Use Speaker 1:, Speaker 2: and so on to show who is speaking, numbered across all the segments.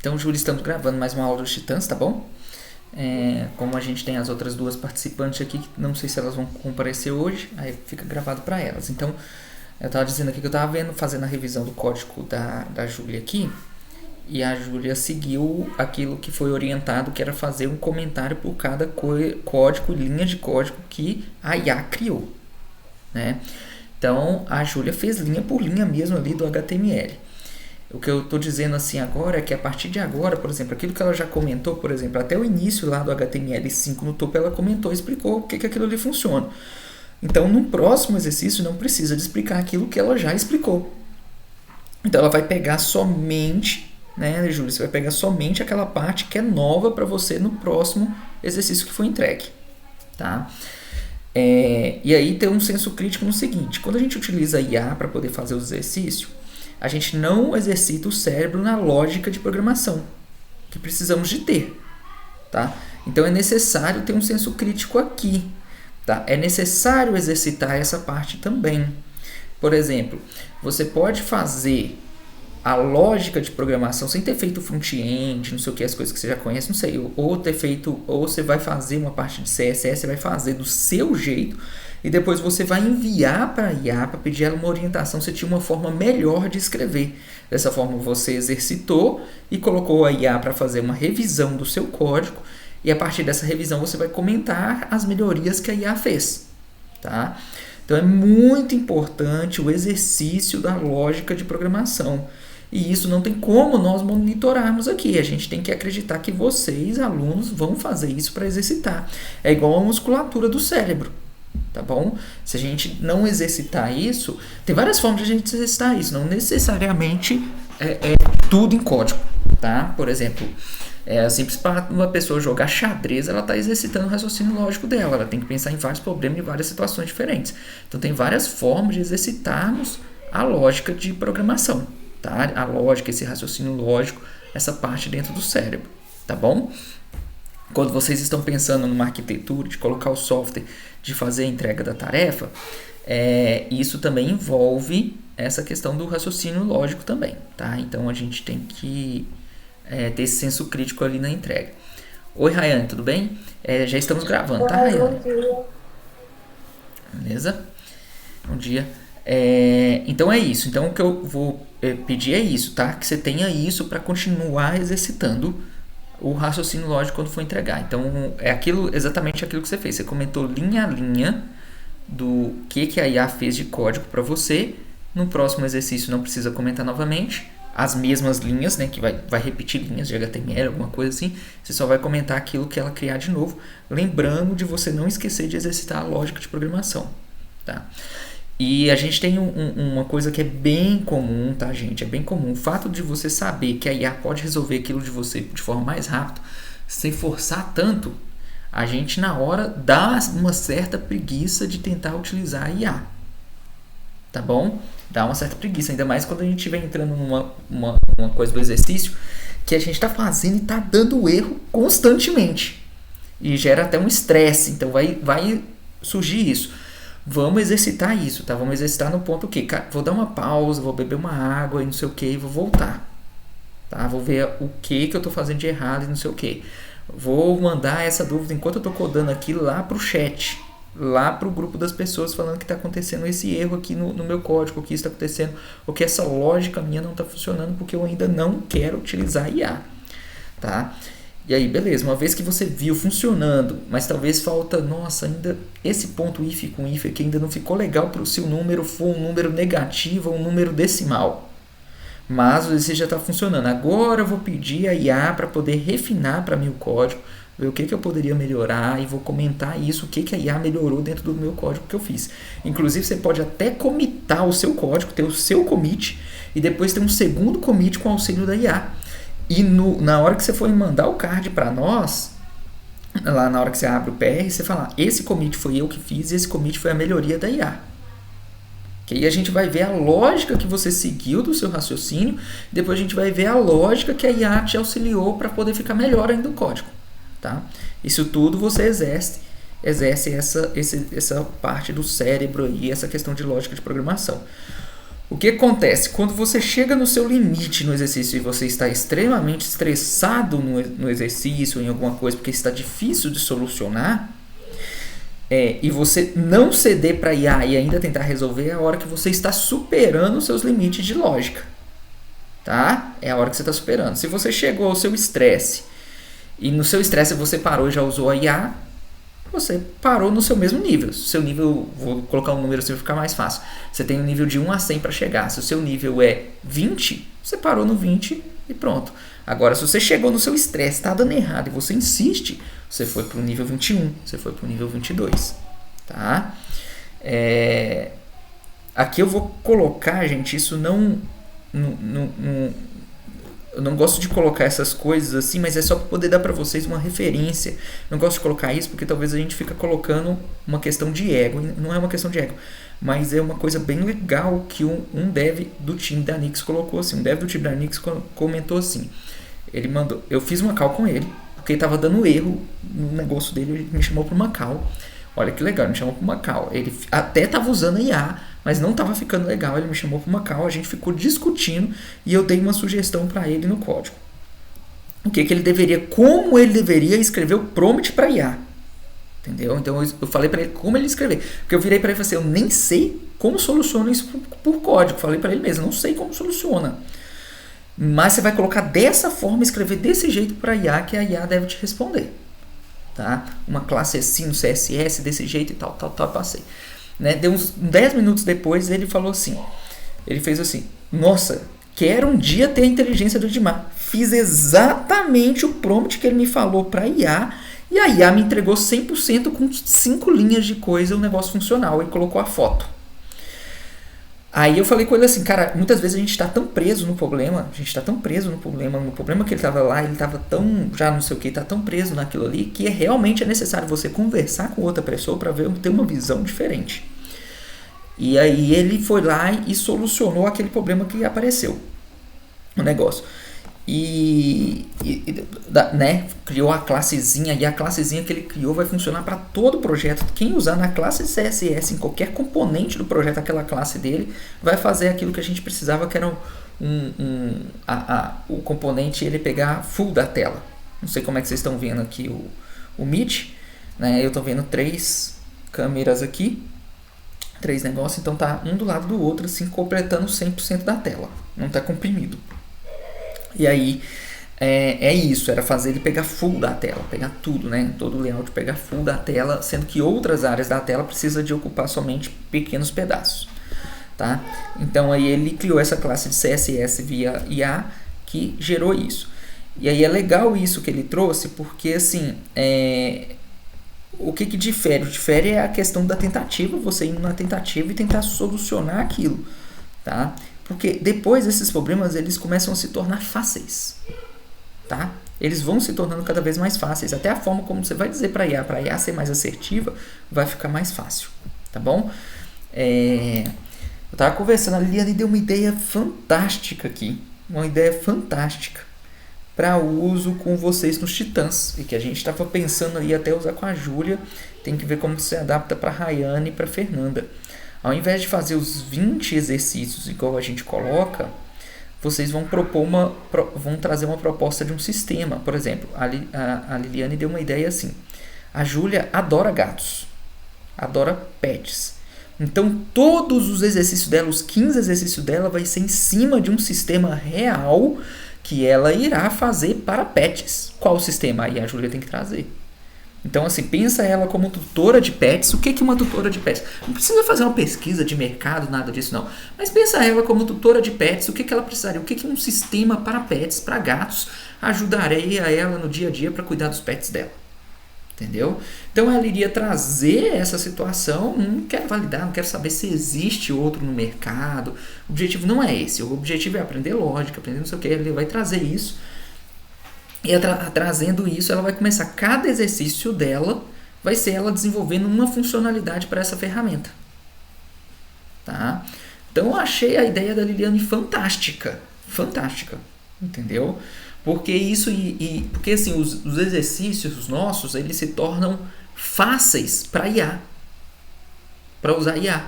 Speaker 1: Então, Júlia, estamos gravando mais uma aula dos Titãs, tá bom? Como a gente tem as outras duas participantes aqui, não sei se elas vão comparecer hoje, aí fica gravado para elas. Então, eu estava dizendo aqui que eu estava fazendo a revisão do código da Júlia aqui, e a Júlia seguiu aquilo que foi orientado, que era fazer um comentário por cada código, linha de código que a IA criou, né? Então, a Júlia fez linha por linha mesmo ali do HTML. O que eu estou dizendo assim agora é que a partir de agora, por exemplo, aquilo que ela já comentou, por exemplo, até o início lá do HTML5 no topo, ela comentou, explicou o que aquilo ali funciona. Então, no próximo exercício, não precisa de explicar aquilo que ela já explicou. Então, ela vai pegar somente, né, Júlia? Você vai pegar somente aquela parte que é nova para você no próximo exercício que foi entregue, tá? E aí tem um senso crítico no seguinte: quando a gente utiliza IA para poder fazer o exercício, a gente não exercita o cérebro na lógica de programação que precisamos de ter, tá? Então é necessário ter um senso crítico aqui, tá? É necessário exercitar essa parte também. Por exemplo, você pode fazer a lógica de programação sem ter feito front-end, não sei o que, as coisas que você já conhece, não sei, ou você vai fazer uma parte de CSS, você vai fazer do seu jeito, e depois você vai enviar para a IA para pedir ela uma orientação se tinha uma forma melhor de escrever. Dessa forma você exercitou e colocou a IA para fazer uma revisão do seu código, e a partir dessa revisão você vai comentar as melhorias que a IA fez, tá? Então é muito importante o exercício da lógica de programação. E isso não tem como nós monitorarmos aqui. A gente tem que acreditar que vocês, alunos, vão fazer isso para exercitar. É igual a musculatura do cérebro, tá bom? Se a gente não exercitar isso, tem várias formas de a gente exercitar isso. Não necessariamente é tudo em código, tá? Por exemplo, simples para uma pessoa jogar xadrez, ela está exercitando o raciocínio lógico dela. Ela tem que pensar em vários problemas, em várias situações diferentes. Então, tem várias formas de exercitarmos a lógica de programação. Tá? A lógica, esse raciocínio lógico, essa parte dentro do cérebro, tá bom? Quando vocês estão pensando numa arquitetura, de colocar o software, de fazer a entrega da tarefa, isso também envolve essa questão do raciocínio lógico também, tá? Então, a gente tem que ter esse senso crítico ali na entrega. Oi, Rayane, tudo bem? Já estamos gravando, tá, Rayane?
Speaker 2: Bom dia.
Speaker 1: Beleza? Bom dia. Então é isso. Então o que eu vou pedir é isso, tá? Que você tenha isso para continuar exercitando o raciocínio lógico quando for entregar. Então é exatamente aquilo que você fez. Você comentou linha a linha do que a IA fez de código para você. No próximo exercício não precisa comentar novamente as mesmas linhas, né? Que vai repetir linhas de HTML, alguma coisa assim. Você só vai comentar aquilo que ela criar de novo, lembrando de você não esquecer de exercitar a lógica de programação, tá? E a gente tem uma coisa que é bem comum, tá, gente? É bem comum. O fato de você saber que a IA pode resolver aquilo de você de forma mais rápida, sem forçar tanto, a gente na hora dá uma certa preguiça de tentar utilizar a IA. Tá bom? Dá uma certa preguiça, ainda mais quando a gente estiver entrando numa coisa do exercício que a gente está fazendo e está dando erro constantemente. E gera até um estresse, então vai surgir isso. Vamos exercitar isso, tá? Vamos exercitar no ponto que vou dar uma pausa, vou beber uma água e não sei o que, e vou voltar, tá? Vou ver o que eu tô fazendo de errado e não sei o que. Vou mandar essa dúvida enquanto eu tô codando aqui lá pro chat, lá pro grupo das pessoas falando que tá acontecendo esse erro aqui no meu código, que isso tá acontecendo, ou que essa lógica minha não tá funcionando porque eu ainda não quero utilizar IA, tá? E aí, beleza, uma vez que você viu funcionando, mas talvez falta, nossa, ainda esse ponto if com if aqui ainda não ficou legal se o número for um número negativo ou um número decimal. Mas esse já está funcionando. Agora eu vou pedir a IA para poder refinar para mim o código, ver o que eu poderia melhorar e vou comentar isso, o que a IA melhorou dentro do meu código que eu fiz. Inclusive, você pode até commitar o seu código, ter o seu commit e depois ter um segundo commit com o auxílio da IA. E na hora que você for mandar o card para nós, lá na hora que você abre o PR, você fala, esse commit foi eu que fiz e esse commit foi a melhoria da IA. Que aí a gente vai ver a lógica que você seguiu do seu raciocínio, depois a gente vai ver a lógica que a IA te auxiliou para poder ficar melhor ainda o código, tá? Isso tudo você exerce essa parte do cérebro aí, essa questão de lógica de programação. O que acontece? Quando você chega no seu limite no exercício e você está extremamente estressado no exercício, em alguma coisa, porque está difícil de solucionar, e você não ceder para IA e ainda tentar resolver, é a hora que você está superando os seus limites de lógica. Tá? É a hora que você está superando. Se você chegou ao seu estresse e no seu estresse você parou e já usou a IA, você parou no seu mesmo nível. Seu nível, vou colocar um número assim para ficar mais fácil. Você tem um nível de 1 a 100 para chegar. Se o seu nível é 20, você parou no 20 e pronto. Agora, se você chegou no seu estresse, está dando errado e você insiste, você foi para o nível 21, você foi para o nível 22. Tá? Aqui eu vou colocar, gente, isso não... Eu não gosto de colocar essas coisas assim, mas é só para poder dar para vocês uma referência. Não gosto de colocar isso porque talvez a gente fica colocando uma questão de ego. Não é uma questão de ego, mas é uma coisa bem legal que um dev do time da Nix colocou assim. Um dev do time da Nix comentou assim. Ele mandou, eu fiz uma call com ele, porque ele estava dando erro no negócio dele, ele me chamou para uma call. Olha que legal, ele me chamou para uma call. Ele até estava usando a IA, mas não estava ficando legal. Ele me chamou para uma call, a gente ficou discutindo e eu dei uma sugestão para ele no código. O que ele deveria, como ele deveria escrever o prompt para IA. Entendeu? Então eu falei para ele como ele escrever. Porque eu virei para ele e falei assim, eu nem sei como soluciona isso por código. Falei para ele mesmo, não sei como soluciona. Mas você vai colocar dessa forma, escrever desse jeito para IA, que a IA deve te responder. Tá? Uma classe assim no CSS desse jeito e tal, passei. Né? Deu uns 10 minutos depois, ele falou assim, ele fez assim, nossa, quero um dia ter a inteligência do Edmar. Fiz exatamente o prompt que ele me falou para IA, e a IA me entregou 100% com 5 linhas de coisa, o negócio funcional, e colocou a foto. Aí eu falei com ele assim, cara, muitas vezes a gente está tão preso no problema, no problema que ele estava lá, ele estava tão, já não sei o que, está tão preso naquilo ali, que realmente é necessário você conversar com outra pessoa para ter uma visão diferente. E aí ele foi lá e solucionou aquele problema que apareceu no negócio. Né, criou a classezinha, e a classezinha que ele criou vai funcionar para todo o projeto. Quem usar na classe CSS em qualquer componente do projeto aquela classe dele, vai fazer aquilo que a gente precisava, que era o componente ele pegar full da tela. Não sei como é que vocês estão vendo aqui o Meet, né? Eu estou vendo 3 câmeras aqui, 3 negócios, então tá um do lado do outro, assim, completando 100% da tela, não está comprimido. E aí, é isso, era fazer ele pegar full da tela, pegar tudo, né? Todo o layout pegar full da tela, sendo que outras áreas da tela precisa de ocupar somente pequenos pedaços, tá? Então aí ele criou essa classe de CSS via IA que gerou isso. E aí é legal isso que ele trouxe, porque assim, o que difere? O que difere é a questão da tentativa, você indo na tentativa e tentar solucionar aquilo, tá? Porque depois esses problemas eles começam a se tornar fáceis, tá? Eles vão se tornando cada vez mais fáceis. Até a forma como você vai dizer para a IA ser mais assertiva, vai ficar mais fácil, tá bom? Eu estava conversando, a Liliane deu uma ideia fantástica aqui, uma ideia fantástica para uso com vocês nos Titãs, e que a gente estava pensando aí até usar com a Júlia. Tem que ver como se adapta para a Rayane e para a Fernanda. Ao invés de fazer os 20 exercícios igual a gente coloca, vocês vão vão trazer uma proposta de um sistema. Por exemplo, a Liliane deu uma ideia assim. A Júlia adora gatos, adora pets. Então, todos os exercícios dela, os 15 exercícios dela, vai ser em cima de um sistema real que ela irá fazer para pets. Qual o sistema? Aí a Júlia tem que trazer. Então, assim, pensa ela como tutora de pets. O que é uma tutora de pets? Não precisa fazer uma pesquisa de mercado, nada disso não. Mas pensa ela como tutora de pets. O que ela precisaria? O que um sistema para pets, para gatos, ajudaria ela no dia a dia para cuidar dos pets dela? Entendeu? Então, ela iria trazer essa situação. Não quero validar, não quero saber se existe outro no mercado. O objetivo não é esse. O objetivo é aprender lógica, aprender não sei o que. Ele vai trazer isso. E trazendo isso, ela vai começar, cada exercício dela vai ser ela desenvolvendo uma funcionalidade para essa ferramenta. Tá? Então eu achei a ideia da Liliane fantástica. Fantástica. Entendeu? Porque isso porque assim, os exercícios nossos, eles se tornam fáceis para IA. Para usar IA.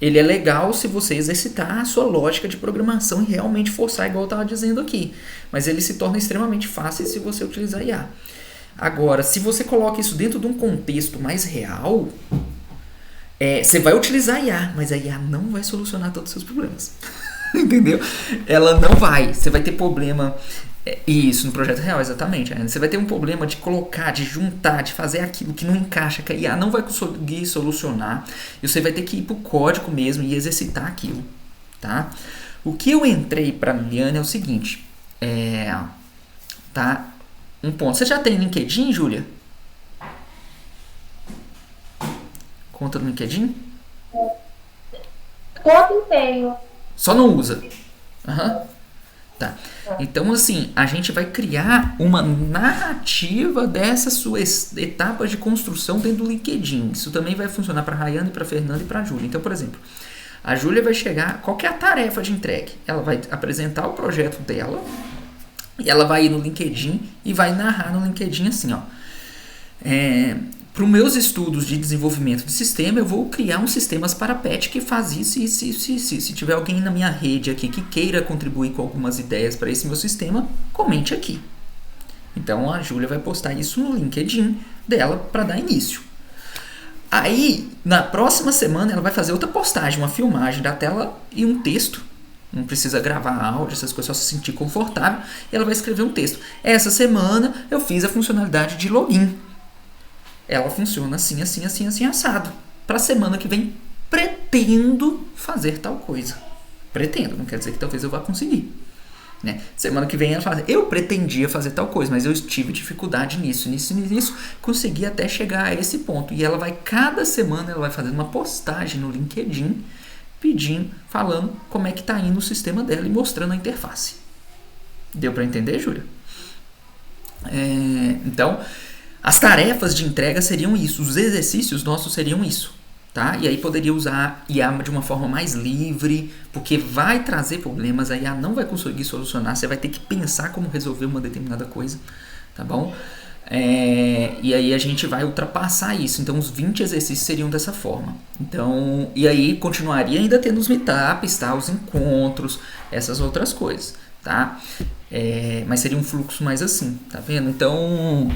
Speaker 1: ele é legal se você exercitar a sua lógica de programação e realmente forçar, igual eu estava dizendo aqui. Mas ele se torna extremamente fácil se você utilizar IA. Agora, se você coloca isso dentro de um contexto mais real, você vai utilizar a IA, mas a IA não vai solucionar todos os seus problemas. Entendeu? Ela não vai. Você vai ter problema. Isso, no projeto real, exatamente. Você vai ter um problema de colocar, de juntar, de fazer aquilo que não encaixa, que a IA não vai conseguir solucionar. E você vai ter que ir pro código mesmo e exercitar aquilo. Tá? O que eu entrei para a Liliane é o seguinte. Tá? Um ponto. Você já tem LinkedIn, Júlia? Conta do LinkedIn?
Speaker 2: Todo tenho.
Speaker 1: Só não usa. Tá. Então, assim, a gente vai criar uma narrativa dessas suas etapas de construção dentro do LinkedIn. Isso também vai funcionar para a Rayane, para a Fernanda e para a Júlia. Então, por exemplo, a Júlia vai chegar... Qual que é a tarefa de entregue? Ela vai apresentar o projeto dela e ela vai ir no LinkedIn e vai narrar no LinkedIn assim, ó. Para os meus estudos de desenvolvimento de sistema, eu vou criar um sistemas para pet que faz isso e se tiver alguém na minha rede aqui que queira contribuir com algumas ideias para esse meu sistema, comente aqui. Então a Júlia vai postar isso no LinkedIn dela para dar início. Aí, na próxima semana, ela vai fazer outra postagem, uma filmagem da tela e um texto. Não precisa gravar áudio, essas coisas, só se sentir confortável. E ela vai escrever um texto. Essa semana eu fiz a funcionalidade de login. Ela funciona assim, assim, assim, assim, assado. Para a semana que vem, pretendo fazer tal coisa. Pretendo, não quer dizer que talvez eu vá conseguir. Né? Semana que vem ela fala, eu pretendia fazer tal coisa, mas eu tive dificuldade nisso, consegui até chegar a esse ponto. E ela vai, cada semana, ela vai fazendo uma postagem no LinkedIn, pedindo, falando como é que está indo o sistema dela e mostrando a interface. Deu para entender, Júlia? Então... As tarefas de entrega seriam isso, os exercícios nossos seriam isso, tá? E aí poderia usar IA de uma forma mais livre, porque vai trazer problemas, a IA não vai conseguir solucionar, você vai ter que pensar como resolver uma determinada coisa, tá bom? E aí a gente vai ultrapassar isso, então os 20 exercícios seriam dessa forma. Então, e aí continuaria ainda tendo os meetups, tá? Os encontros, essas outras coisas, tá? Mas seria um fluxo mais assim, tá vendo? Então...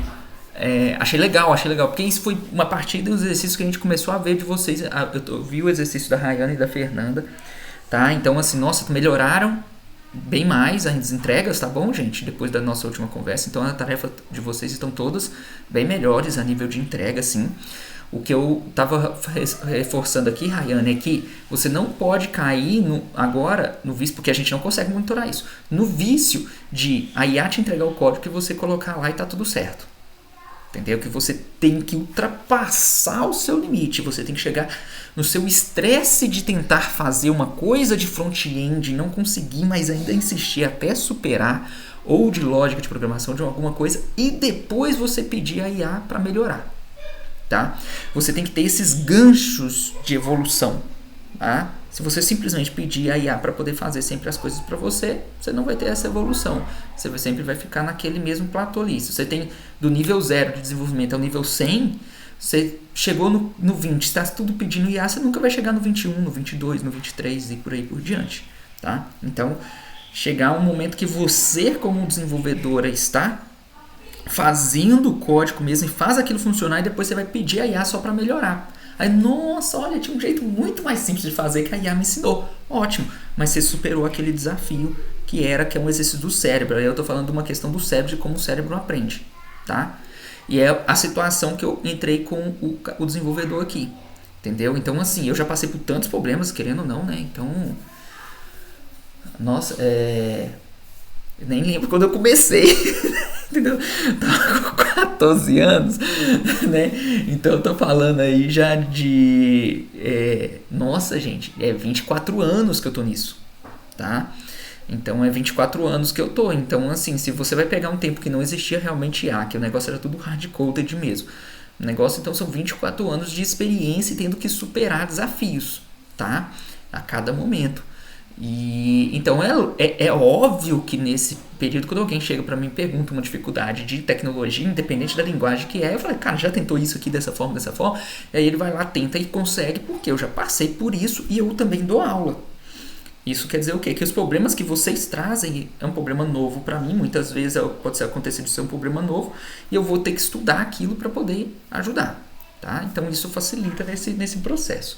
Speaker 1: achei legal, porque isso foi uma partida dos exercícios que a gente começou a ver de vocês. Eu vi o exercício da Rayane e da Fernanda, tá? Então, assim, nossa, melhoraram bem mais as entregas, tá bom, gente? Depois da nossa última conversa. Então, a tarefa de vocês estão todas bem melhores a nível de entrega, assim. O que eu estava reforçando aqui, Rayane, é que você não pode cair agora no vício, porque a gente não consegue monitorar isso, no vício de a IA te entregar o código que você colocar lá e tá tudo certo. Entendeu? Que você tem que ultrapassar o seu limite, você tem que chegar no seu estresse de tentar fazer uma coisa de front-end e não conseguir, mas ainda insistir até superar, ou de lógica de programação de alguma coisa, e depois você pedir a IA para melhorar. Tá? Você tem que ter esses ganchos de evolução. Tá? Se você simplesmente pedir a IA para poder fazer sempre as coisas para você, você não vai ter essa evolução. Você sempre vai ficar naquele mesmo platô ali. Se você tem do nível 0 de desenvolvimento ao nível 100, você chegou no 20, está tudo pedindo IA, você nunca vai chegar no 21, no 22, no 23 e por aí por diante. Tá? Então, chegar um momento que você, como desenvolvedora, está fazendo o código mesmo e faz aquilo funcionar e depois você vai pedir a IA só para melhorar. Aí, nossa, olha, tinha um jeito muito mais simples de fazer que a IA me ensinou. Ótimo, mas você superou aquele desafio que é um exercício do cérebro. Aí eu estou falando de uma questão do cérebro, de como o cérebro aprende, tá? E é a situação que eu entrei com o desenvolvedor aqui, entendeu? Então, assim, eu já passei por tantos problemas, querendo ou não, né? Então, nossa, eu nem lembro quando eu comecei, entendeu? Tava com 14 anos, né? Então eu tô falando aí já de... nossa, gente, 24 anos que eu tô nisso, tá? Então é 24 anos que eu tô. Então, assim, se você vai pegar um tempo que não existia realmente IA, que o negócio era tudo hard-coded mesmo. O negócio, então, são 24 anos de experiência e tendo que superar desafios, tá? A cada momento. E então é óbvio que nesse período, quando alguém chega para mim e pergunta uma dificuldade de tecnologia, independente da linguagem que é, eu falo, cara, já tentou isso aqui dessa forma, dessa forma? E aí ele vai lá, tenta e consegue, porque eu já passei por isso e eu também dou aula. Isso quer dizer o quê? Que os problemas que vocês trazem é um problema novo para mim, muitas vezes pode ser acontecido de ser um problema novo, e eu vou ter que estudar aquilo para poder ajudar, tá? Então isso facilita nesse processo.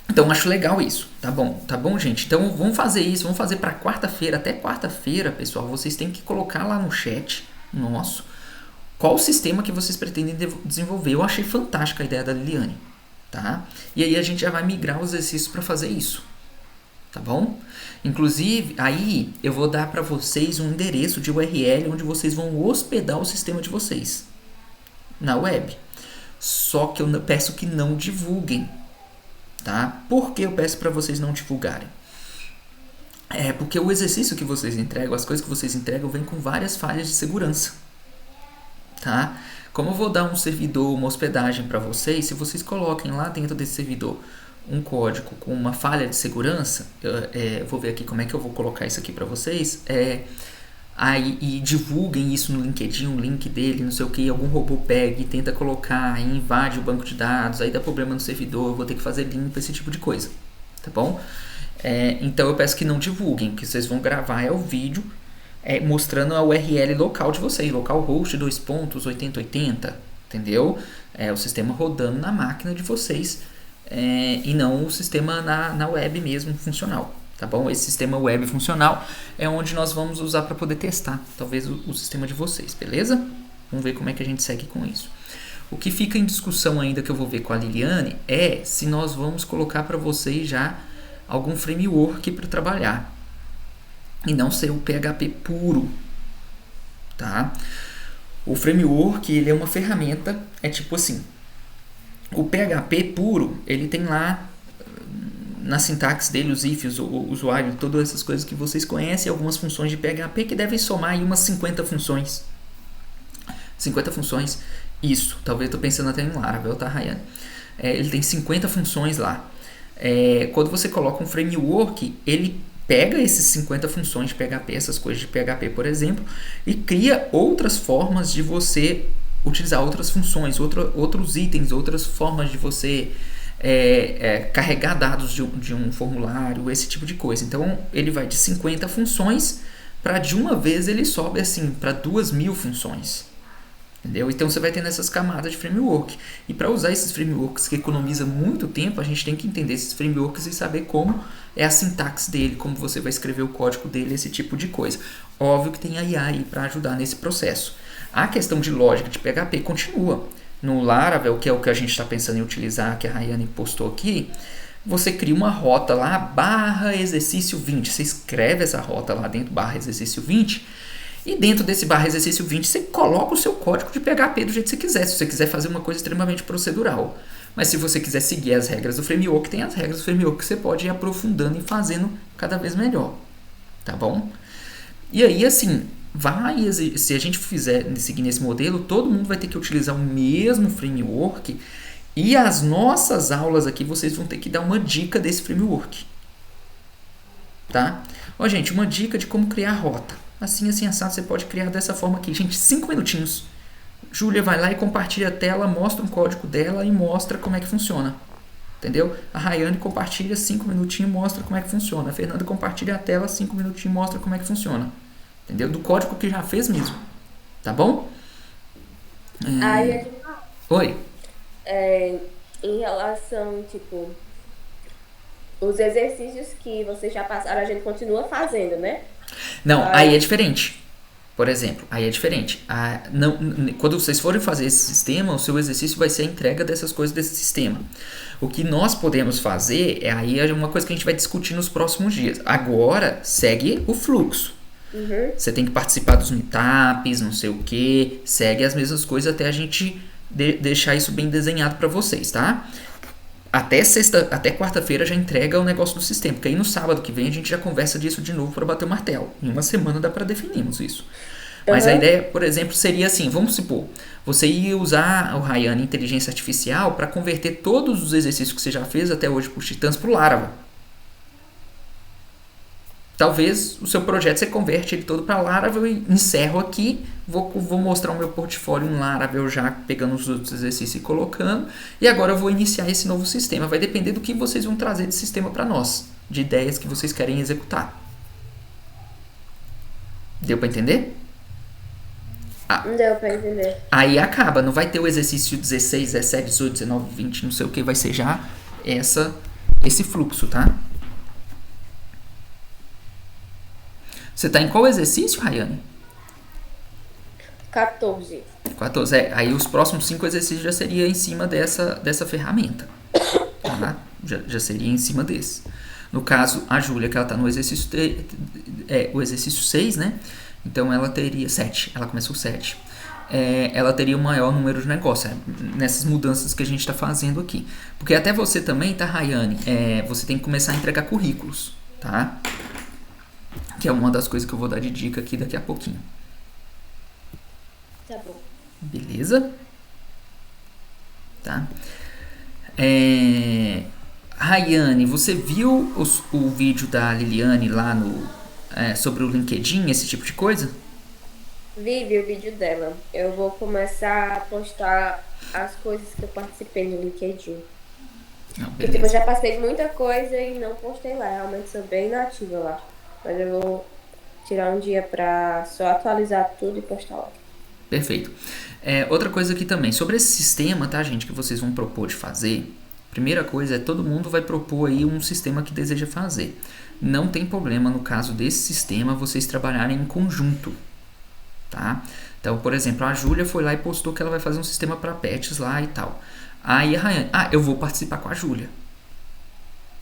Speaker 1: Então acho legal isso, tá bom, gente? Então vamos fazer isso, vamos fazer para quarta-feira, até quarta-feira, pessoal, vocês têm que colocar lá no chat nosso qual o sistema que vocês pretendem desenvolver. Eu achei fantástica a ideia da Liliane, tá? E aí a gente já vai migrar os exercícios para fazer isso, tá bom? Inclusive, aí eu vou dar para vocês um endereço de URL onde vocês vão hospedar o sistema de vocês na web. Só que eu peço que não divulguem, tá? Por que eu peço para vocês não divulgarem? É porque o exercício que vocês entregam, as coisas que vocês entregam, vem com várias falhas de segurança, tá? Como eu vou dar um servidor, uma hospedagem para vocês, se vocês coloquem lá dentro desse servidor um código com uma falha de segurança, eu vou ver aqui como é que eu vou colocar isso aqui para vocês, aí, e divulguem isso no LinkedIn, um link dele, não sei o que, algum robô pega e tenta colocar e invade o banco de dados, aí dá problema no servidor, eu vou ter que fazer limpa, esse tipo de coisa, tá bom? Então eu peço que não divulguem, que vocês vão gravar o vídeo mostrando a URL local de vocês, localhost 2.8080, entendeu? O sistema rodando na máquina de vocês e não o sistema na web mesmo funcional. Tá bom? Esse sistema web funcional é onde nós vamos usar para poder testar, talvez, o sistema de vocês, beleza? Vamos ver como é que a gente segue com isso. O que fica em discussão ainda, que eu vou ver com a Liliane, é se nós vamos colocar para vocês já algum framework para trabalhar e não ser o PHP puro, tá? O framework, ele é uma ferramenta, é tipo assim, o PHP puro, ele tem lá na sintaxe dele, os ifs, o usuário, todas essas coisas que vocês conhecem, algumas funções de PHP que devem somar aí umas 50 funções. 50 funções, isso. Talvez eu estou pensando até em Laravel, tá, Rayane? Ele tem 50 funções lá. Quando você coloca um framework, ele pega esses 50 funções de PHP, essas coisas de PHP, por exemplo, e cria outras formas de você utilizar outras funções, outros itens, outras formas de você carregar dados de um formulário, esse tipo de coisa. Então ele vai de 50 funções para de uma vez ele sobe assim para 2.000 funções, entendeu? Então você vai tendo essas camadas de framework, e para usar esses frameworks que economiza muito tempo, a gente tem que entender esses frameworks e saber como é a sintaxe dele, como você vai escrever o código dele, esse tipo de coisa. Óbvio que tem a IA aí para ajudar nesse processo. A questão de lógica de PHP continua. No Laravel, que é o que a gente está pensando em utilizar, que a Rayane postou aqui, você cria uma rota lá, barra exercício 20. Você escreve essa rota lá dentro, barra exercício 20, e dentro desse barra exercício 20 você coloca o seu código de PHP do jeito que você quiser, se você quiser fazer uma coisa extremamente procedural. Mas se você quiser seguir as regras do framework, tem as regras do framework que você pode ir aprofundando e fazendo cada vez melhor, tá bom? E aí, assim, se a gente seguir nesse modelo, todo mundo vai ter que utilizar o mesmo framework, e as nossas aulas aqui vocês vão ter que dar uma dica desse framework, tá? Ó, gente, uma dica de como criar rota. Assim, assado, você pode criar dessa forma aqui. Gente, 5 minutinhos. Júlia vai lá e compartilha a tela, mostra um código dela e mostra como é que funciona. Entendeu? A Rayane compartilha 5 minutinhos e mostra como é que funciona. A Fernanda compartilha a tela, 5 minutinhos e mostra como é que funciona. Entendeu? Do código que já fez mesmo. Tá bom? Oi.
Speaker 2: Em relação, tipo, os exercícios que vocês já passaram, a gente continua fazendo, né?
Speaker 1: Não, aí é diferente. Por exemplo, aí é diferente. Quando vocês forem fazer esse sistema, o seu exercício vai ser a entrega dessas coisas desse sistema. O que nós podemos fazer aí é uma coisa que a gente vai discutir nos próximos dias. Agora, segue o fluxo.
Speaker 2: Uhum.
Speaker 1: Você tem que participar dos meetups, não sei o que, segue as mesmas coisas até a gente deixar isso bem desenhado para vocês, tá? Até quarta-feira já entrega o negócio do sistema, porque aí no sábado que vem a gente já conversa disso de novo para bater o martelo. Em uma semana dá para definirmos isso. Mas a
Speaker 2: Aham.
Speaker 1: ideia, por exemplo, seria assim, vamos supor, você ia usar o Rayane Inteligência Artificial para converter todos os exercícios que você já fez até hoje por Titãs para o Laravel. Talvez o seu projeto você converte ele todo para Laravel e encerro aqui. Vou mostrar o meu portfólio em Laravel já pegando os outros exercícios e colocando. E agora eu vou iniciar esse novo sistema. Vai depender do que vocês vão trazer de sistema para nós, de ideias que vocês querem executar. Deu para entender?
Speaker 2: Não deu pra entender.
Speaker 1: Aí acaba, não vai ter o exercício 16, 17, 18, 19, 20, não sei o que, vai ser já esse fluxo, tá? Você tá em qual exercício, Rayane?
Speaker 2: 14.
Speaker 1: 14. Aí os próximos 5 exercícios já seria em cima dessa ferramenta. Tá? Já seria em cima desse. No caso, a Júlia, que ela tá no exercício o exercício 6, né? Então ela teria 7. Ela começou 7. Ela teria um maior número de negócios nessas mudanças que a gente está fazendo aqui. Porque até você também, tá, Rayane? Você tem que começar a entregar currículos, tá? Que é uma das coisas que eu vou dar de dica aqui daqui a pouquinho.
Speaker 2: Tá bom.
Speaker 1: Beleza? Tá? Rayane, você viu o vídeo da Liliane lá sobre o LinkedIn, esse tipo de coisa?
Speaker 2: Vi o vídeo dela. Eu vou começar a postar as coisas que eu participei no LinkedIn.
Speaker 1: Não,
Speaker 2: Porque tipo, eu
Speaker 1: beleza.
Speaker 2: já passei muita coisa e não postei lá. Realmente sou bem inativa lá. Mas eu vou tirar um dia pra só atualizar tudo e postar lá.
Speaker 1: Perfeito. Outra coisa aqui também, sobre esse sistema, tá, gente, que vocês vão propor de fazer, primeira coisa todo mundo vai propor aí um sistema que deseja fazer. Não tem problema no caso desse sistema vocês trabalharem em conjunto, tá? Então, por exemplo, a Júlia foi lá e postou que ela vai fazer um sistema para pets lá e tal. Aí a Rayane, eu vou participar com a Júlia.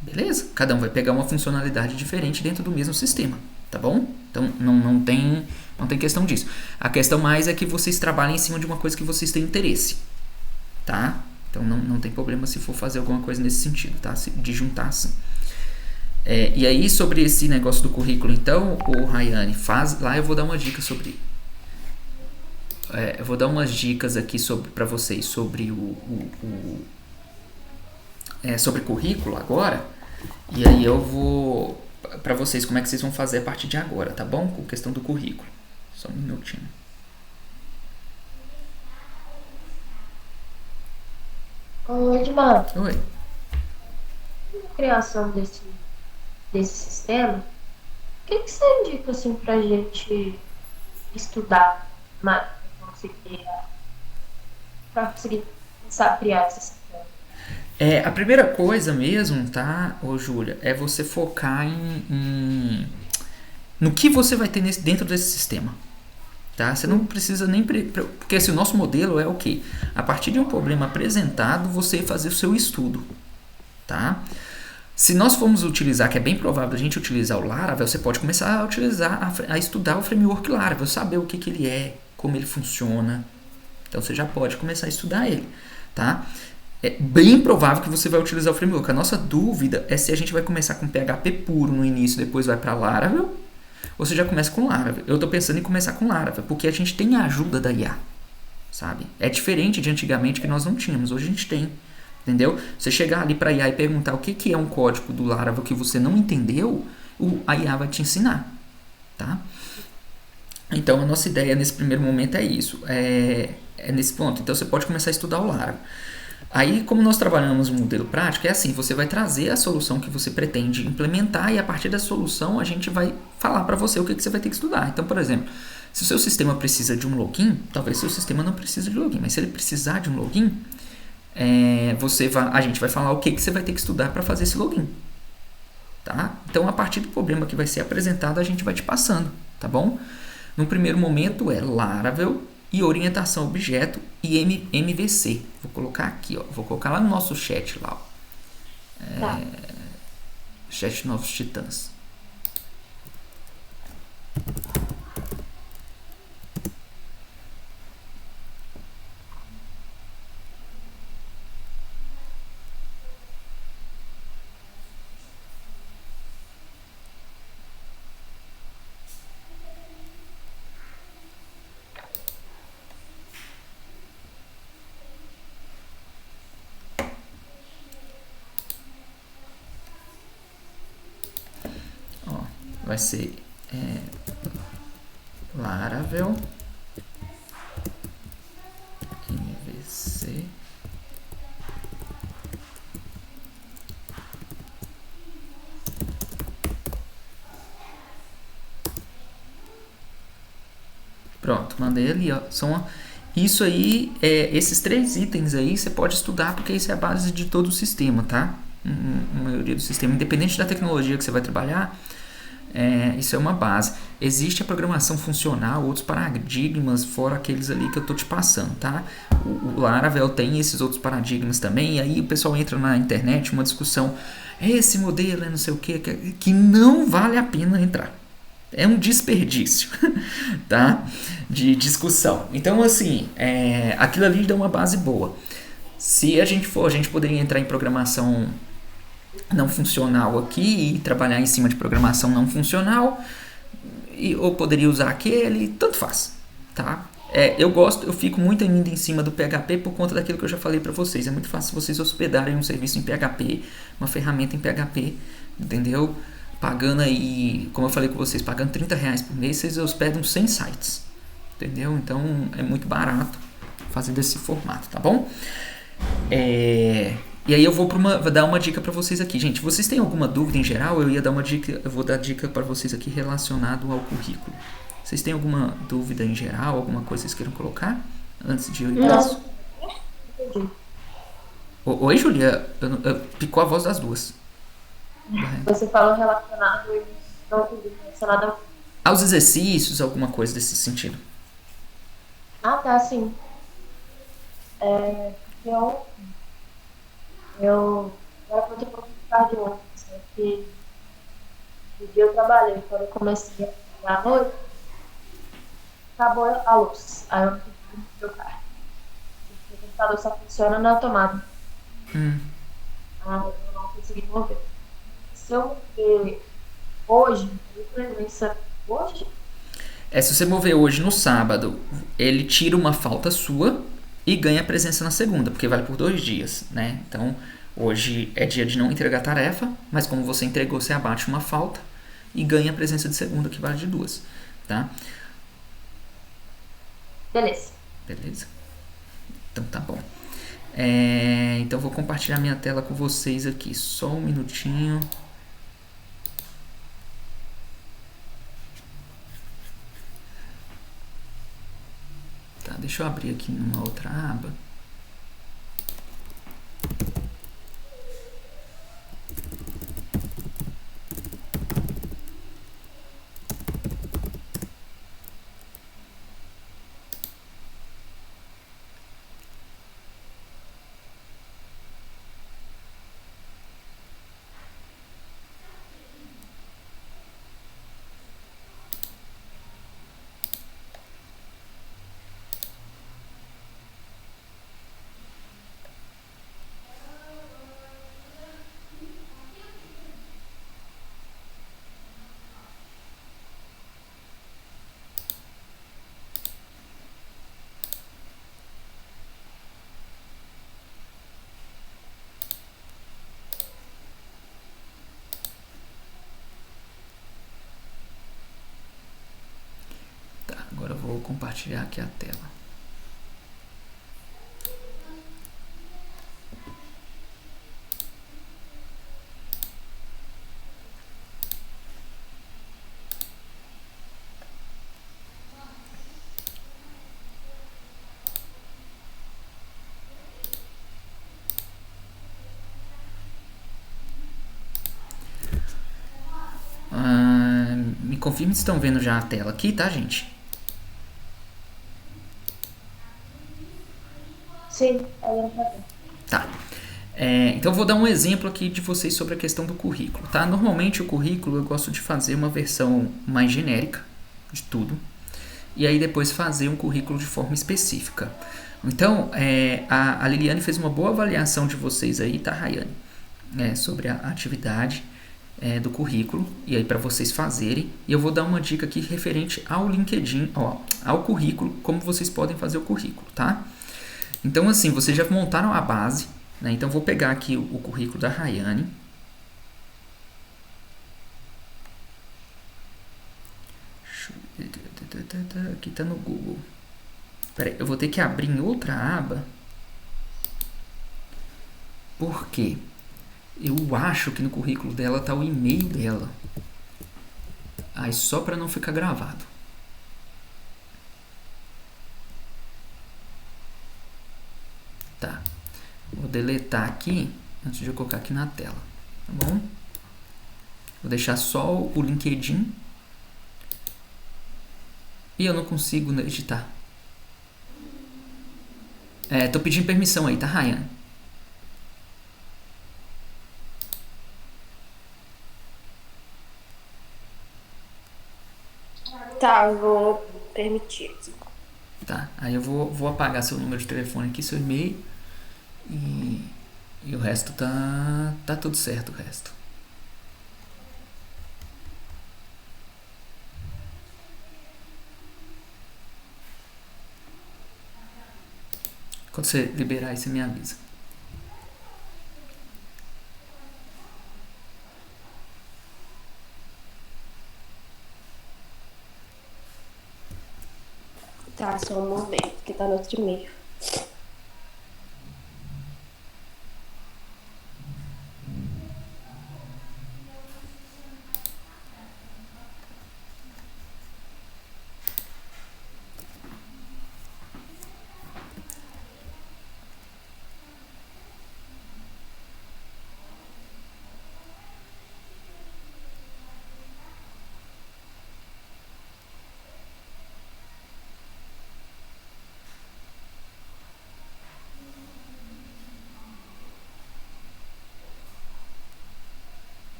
Speaker 1: Beleza? Cada um vai pegar uma funcionalidade diferente dentro do mesmo sistema, tá bom? Então não tem questão disso. A questão mais é que vocês trabalhem em cima de uma coisa que vocês têm interesse, tá? Então não tem problema se for fazer alguma coisa nesse sentido, tá? De juntar assim. E aí sobre esse negócio do currículo, então, o Rayane, faz lá, eu vou dar uma dica sobre. Eu vou dar umas dicas aqui para vocês sobre sobre currículo agora. E aí eu vou para vocês como é que vocês vão fazer a partir de agora, tá bom? Com questão do currículo. Só um minutinho.
Speaker 3: Ô, Edmar,
Speaker 1: Oi.
Speaker 3: na criação desse sistema, o que você indica assim, para a gente estudar mais para conseguir começar a criar esse sistema?
Speaker 1: A primeira coisa mesmo, tá, Júlia, é você focar no que você vai ter dentro desse sistema. Tá? Você não precisa nem... Porque assim, o nosso modelo é o quê? A partir de um problema apresentado, você fazer o seu estudo. Tá? Se nós formos utilizar, que é bem provável a gente utilizar o Laravel, você pode começar a utilizar, a estudar o framework Laravel, saber o que ele é, como ele funciona. Então você já pode começar a estudar ele. Tá? É bem provável que você vai utilizar o framework. A nossa dúvida é se a gente vai começar com PHP puro no início, depois vai para Laravel, ou você já começa com Laravel. Eu estou pensando em começar com Laravel, porque a gente tem a ajuda da IA, sabe? É diferente de antigamente que nós não tínhamos, hoje a gente tem, entendeu? Você chegar ali para a IA e perguntar o que é um código do Laravel que você não entendeu, a IA vai te ensinar, tá? Então a nossa ideia nesse primeiro momento é isso, é nesse ponto. Então você pode começar a estudar o Laravel. Aí, como nós trabalhamos um modelo prático, é assim, você vai trazer a solução que você pretende implementar e a partir da solução a gente vai falar para você o que você vai ter que estudar. Então, por exemplo, se o seu sistema precisa de um login, talvez seu sistema não precise de login, mas se ele precisar de um login, a gente vai falar o que você vai ter que estudar para fazer esse login. Tá? Então, a partir do problema que vai ser apresentado, a gente vai te passando, tá bom? No primeiro momento é Laravel e orientação a objeto e MVC. Vou colocar aqui, ó. Vou colocar lá no nosso chat lá, ó.
Speaker 3: Tá.
Speaker 1: Chat Novos Titãs. vai ser Laravel MVC pronto, mandei ali, ó. Isso aí, esses 3 itens aí você pode estudar porque isso é a base de todo o sistema, tá? A maioria do sistema, independente da tecnologia que você vai trabalhar, isso é uma base. Existe a programação funcional, outros paradigmas, fora aqueles ali que eu tô te passando, tá? O Laravel tem esses outros paradigmas também, e aí o pessoal entra na internet, uma discussão, esse modelo é não sei o que não vale a pena entrar. É um desperdício, tá? De discussão. Então, assim, aquilo ali dá uma base boa. Se a gente poderia entrar em programação não funcional aqui e trabalhar em cima de programação não funcional, ou poderia usar aquele, tanto faz, tá? Eu fico muito ainda em cima do PHP por conta daquilo que eu já falei para vocês. É muito fácil vocês hospedarem um serviço em PHP, uma ferramenta em PHP, entendeu? Pagando aí, como eu falei com vocês, pagando R$30 por mês, vocês hospedam 100 sites, entendeu? Então é muito barato fazer desse formato, tá bom? E aí eu vou dar uma dica para vocês aqui, gente. Vocês têm alguma dúvida em geral? Eu vou dar dica para vocês aqui relacionado ao currículo. Vocês têm alguma dúvida em geral, alguma coisa que vocês queiram colocar antes de eu ir para isso?
Speaker 3: Entendi.
Speaker 1: Oi, Julia, picou a voz das duas.
Speaker 3: Você falou relacionado ao...
Speaker 1: Aos exercícios, alguma coisa desse sentido.
Speaker 3: Ah, tá, sim. Eu agora vou ter um pouco de tarde ontem, né? Que no dia eu trabalhei, quando eu comecei a trabalhar à noite, acabou a luz. Aí eu não consegui trocar. O computador só funciona na tomada. Eu não consegui mover. Se eu mover hoje, hoje?
Speaker 1: Se você mover hoje no sábado, ele tira uma falta sua e ganha presença na segunda, porque vale por 2 dias, né? Então, hoje é dia de não entregar tarefa, mas como você entregou, você abate uma falta e ganha a presença de segunda, que vale de 2, tá?
Speaker 3: Beleza.
Speaker 1: Então tá bom. Então vou compartilhar minha tela com vocês aqui, só um minutinho. Tá, deixa eu abrir aqui numa outra aba. Agora eu vou compartilhar aqui a tela. Me confirme se estão vendo já a tela aqui, tá, gente?
Speaker 3: Sim,
Speaker 1: Tá. Então eu vou dar um exemplo aqui de vocês sobre a questão do currículo, tá? Normalmente o currículo eu gosto de fazer uma versão mais genérica de tudo e aí depois fazer um currículo de forma específica. Então, a Liliane fez uma boa avaliação de vocês aí, tá, Rayane? Sobre a atividade do currículo e aí para vocês fazerem. E eu vou dar uma dica aqui referente ao LinkedIn, ao currículo, como vocês podem fazer o currículo, tá? Então, assim, vocês já montaram a base, né? Então, vou pegar aqui o currículo da Rayane. Aqui tá no Google. Pera aí, eu vou ter que abrir em outra aba. Por quê? Eu acho que no currículo dela tá o e-mail dela. Aí só para não ficar gravado. Tá. Vou deletar aqui antes de eu colocar aqui na tela. Tá bom? Vou deixar só o LinkedIn. E eu não consigo editar. Tô pedindo permissão aí, tá, Ryan?
Speaker 2: Tá, eu vou permitir.
Speaker 1: Tá, aí eu vou apagar seu número de telefone aqui, seu e-mail. E o resto tá tudo certo, o resto. Quando você liberar aí, você me avisa.
Speaker 2: Tá, só um momento, que tá no outro e-mail.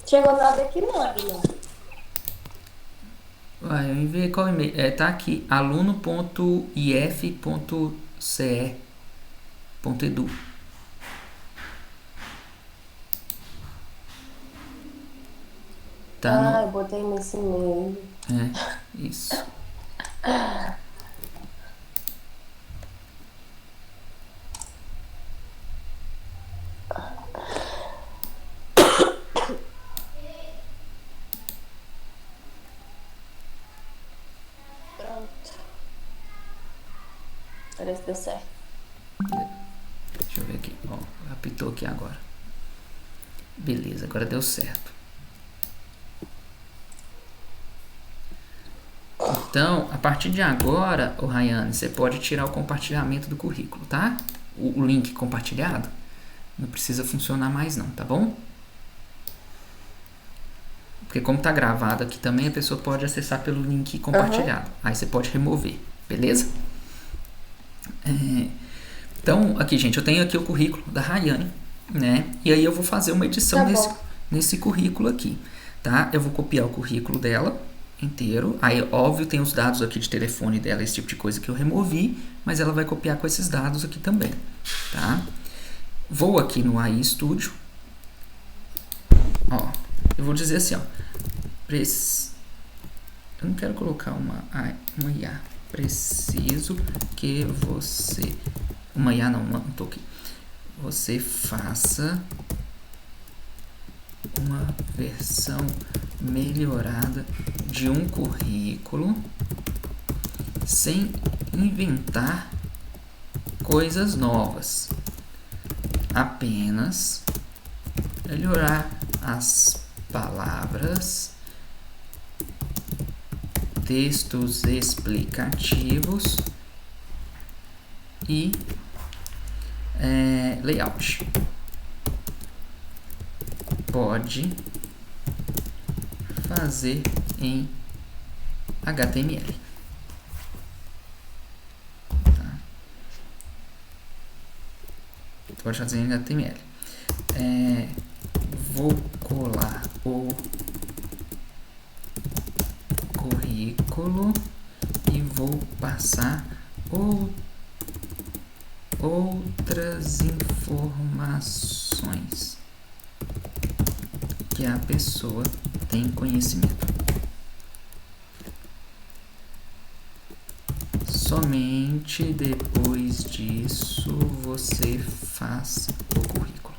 Speaker 2: Chegou nada aqui não, Aguinaldo.
Speaker 1: Uai, eu enviei qual e-mail? Tá aqui, aluno.if.ce.edu. Tá
Speaker 2: Eu botei nesse e-mail.
Speaker 1: Isso.
Speaker 2: Pronto. Parece que deu certo.
Speaker 1: Deixa eu ver aqui. Ó, apitou aqui agora. Beleza, agora deu certo. Então, a partir de agora, o Rayane, você pode tirar o compartilhamento do currículo, tá? O link compartilhado não precisa funcionar mais não, tá bom? Porque como tá gravado aqui também, a pessoa pode acessar pelo link compartilhado. Aí você pode remover, beleza? Então, aqui, gente, eu tenho aqui o currículo da Rayane, né? E aí eu vou fazer uma edição nesse currículo aqui, tá? Eu vou copiar o currículo dela inteiro. Aí, óbvio, tem os dados aqui de telefone dela, esse tipo de coisa que eu removi, mas ela vai copiar com esses dados aqui também, tá? Vou aqui no AI Studio. Ó, eu vou dizer assim, ó. Eu não quero colocar uma IA. Preciso que você... Uma IA não, um token. Você faça uma versão melhorada de um currículo sem inventar coisas novas. Apenas melhorar as palavras, textos explicativos e layout. Pode fazer em HTML. Tá? Pode fazer em HTML. Vou colar o currículo e vou passar outras informações que a pessoa tem conhecimento. Somente depois disso você faz o currículo.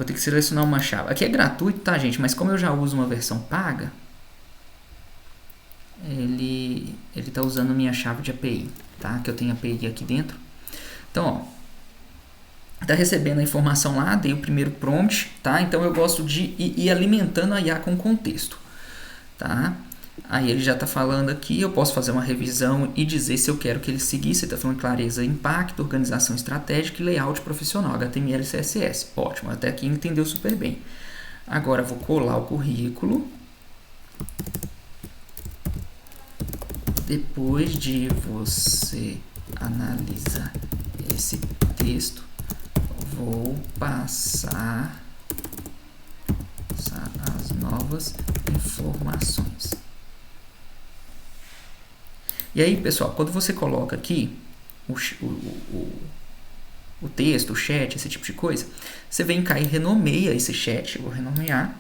Speaker 1: vou ter que selecionar uma chave. Aqui é gratuito, tá, gente? Mas como eu já uso uma versão paga, ele tá usando minha chave de API, tá? Que eu tenho API aqui dentro. Então, ó, tá recebendo a informação lá, dei o primeiro prompt, tá? Então eu gosto de ir alimentando a IA com contexto, tá? Aí ele já está falando aqui, eu posso fazer uma revisão e dizer se eu quero que ele seguisse. Ele está falando clareza, impacto, organização estratégica e layout profissional, HTML e CSS. Ótimo, até aqui entendeu super bem. Agora eu vou colar o currículo. Depois de você analisar esse texto, vou passar as novas informações. E aí, pessoal, quando você coloca aqui o texto, o chat, esse tipo de coisa, você vem cá e renomeia esse chat. Eu vou renomear.